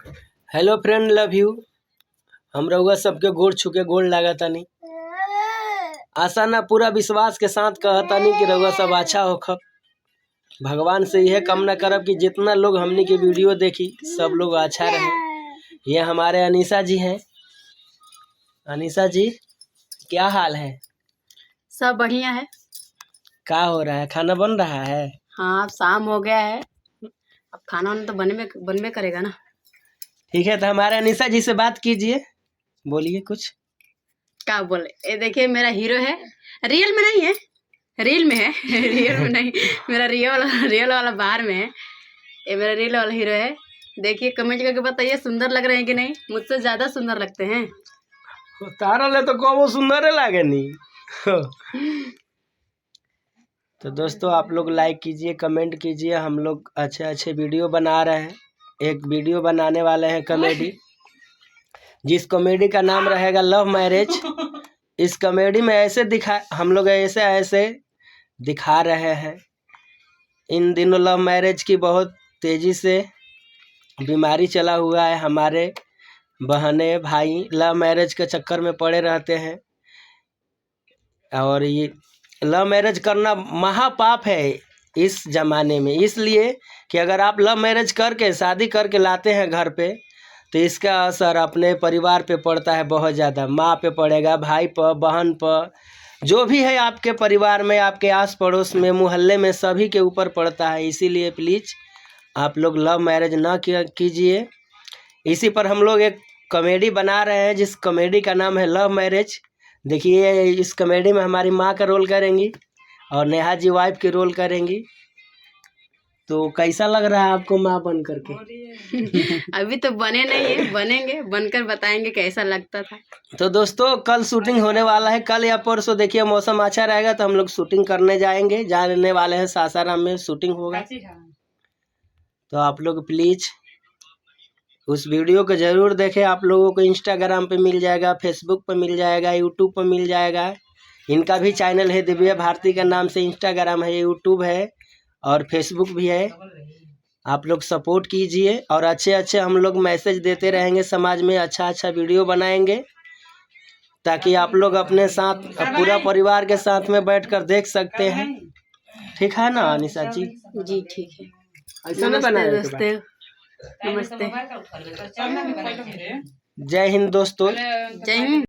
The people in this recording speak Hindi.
Hello friend, love you. हम रउआ सबके गोड़ छुके गोड़ लागतानी। आशा ना पूरा विश्वास के साथ कहतानी कि रउआ सब अच्छा होखब। भगवान से यह कामना करब कि जितना लोग हमनी के वीडियो देखी सब लोग अच्छा रहे। ये हमारे अनीसा जी हैं। अनीसा जी, क्या हाल है? सब बढ़िया है। क्या हो रहा है? खाना बन रहा है? हाँ, अब शाम हो गया है, अब खाना वाना तो बनबे करेगा ना। ठीक है, तो हमारे अनीसा जी से बात कीजिए, बोलिए कुछ। क्या बोले? ये देखिए, मेरा हीरो है। रियल में नहीं है, रील में है। रियल में नहीं, मेरा रियल वाला बाहर में है। ये मेरा रियल वाला हीरो है। देखिए, कमेंट करके बताइए सुंदर लग रहे हैं कि नहीं। मुझसे ज्यादा सुंदर लगते हैं। तारा ले तो कबो सुंदर लागे नहीं। तो दोस्तों, आप लोग लाइक कीजिए, कमेंट कीजिए। हम लोग अच्छे अच्छे वीडियो बना रहे हैं। एक वीडियो बनाने वाले हैं कॉमेडी, जिस कॉमेडी का नाम रहेगा लव मैरिज। इस कॉमेडी में हम लोग ऐसे दिखा रहे हैं। इन दिनों लव मैरिज की बहुत तेजी से बीमारी चला हुआ है। हमारे बहनें भाई लव मैरिज के चक्कर में पड़े रहते हैं, और ये लव मैरिज करना महापाप है इस जमाने में। इसलिए कि अगर आप लव मैरिज करके शादी करके लाते हैं घर पे, तो इसका असर अपने परिवार पे पड़ता है बहुत ज़्यादा। माँ पे पड़ेगा, भाई पर, बहन पर, जो भी है आपके परिवार में, आपके आस पड़ोस में, मोहल्ले में, सभी के ऊपर पड़ता है। इसीलिए प्लीज़ आप लोग लव मैरिज ना कीजिए। इसी पर हम लोग एक कॉमेडी बना रहे हैं, जिस कॉमेडी का नाम है लव मैरिज। देखिए, इस कॉमेडी में हमारी माँ का रोल करेंगी और नेहा जी वाइफ के रोल करेंगी। तो कैसा लग रहा है आपको माँ बन करके? अभी तो बने नहीं है, बनेंगे, बनकर बताएंगे कैसा लगता था। तो दोस्तों, कल शूटिंग होने वाला है। कल या परसों, देखिए मौसम अच्छा रहेगा तो हम लोग शूटिंग करने जाने वाले हैं। सासाराम में शूटिंग होगा। तो आप लोग प्लीज उस वीडियो को जरूर देखें। आप लोगों को इंस्टाग्राम पे मिल जाएगा, फेसबुक पे मिल जाएगा, यूट्यूब पे मिल जाएगा। इनका भी चैनल है, दिव्या भारती का नाम से। इंस्टाग्राम है, यूट्यूब है और फेसबुक भी है। आप लोग सपोर्ट कीजिए और अच्छे अच्छे हम लोग मैसेज देते रहेंगे। समाज में अच्छा अच्छा वीडियो बनाएंगे, ताकि आप लोग अपने साथ पूरा परिवार के साथ में बैठकर देख सकते हैं। ठीक है ना अनिशा जी? जी ठीक है। ऐसा नमस्ते दोस्तों, नमस्ते। जय हिंद दोस्तों। जय हिंद।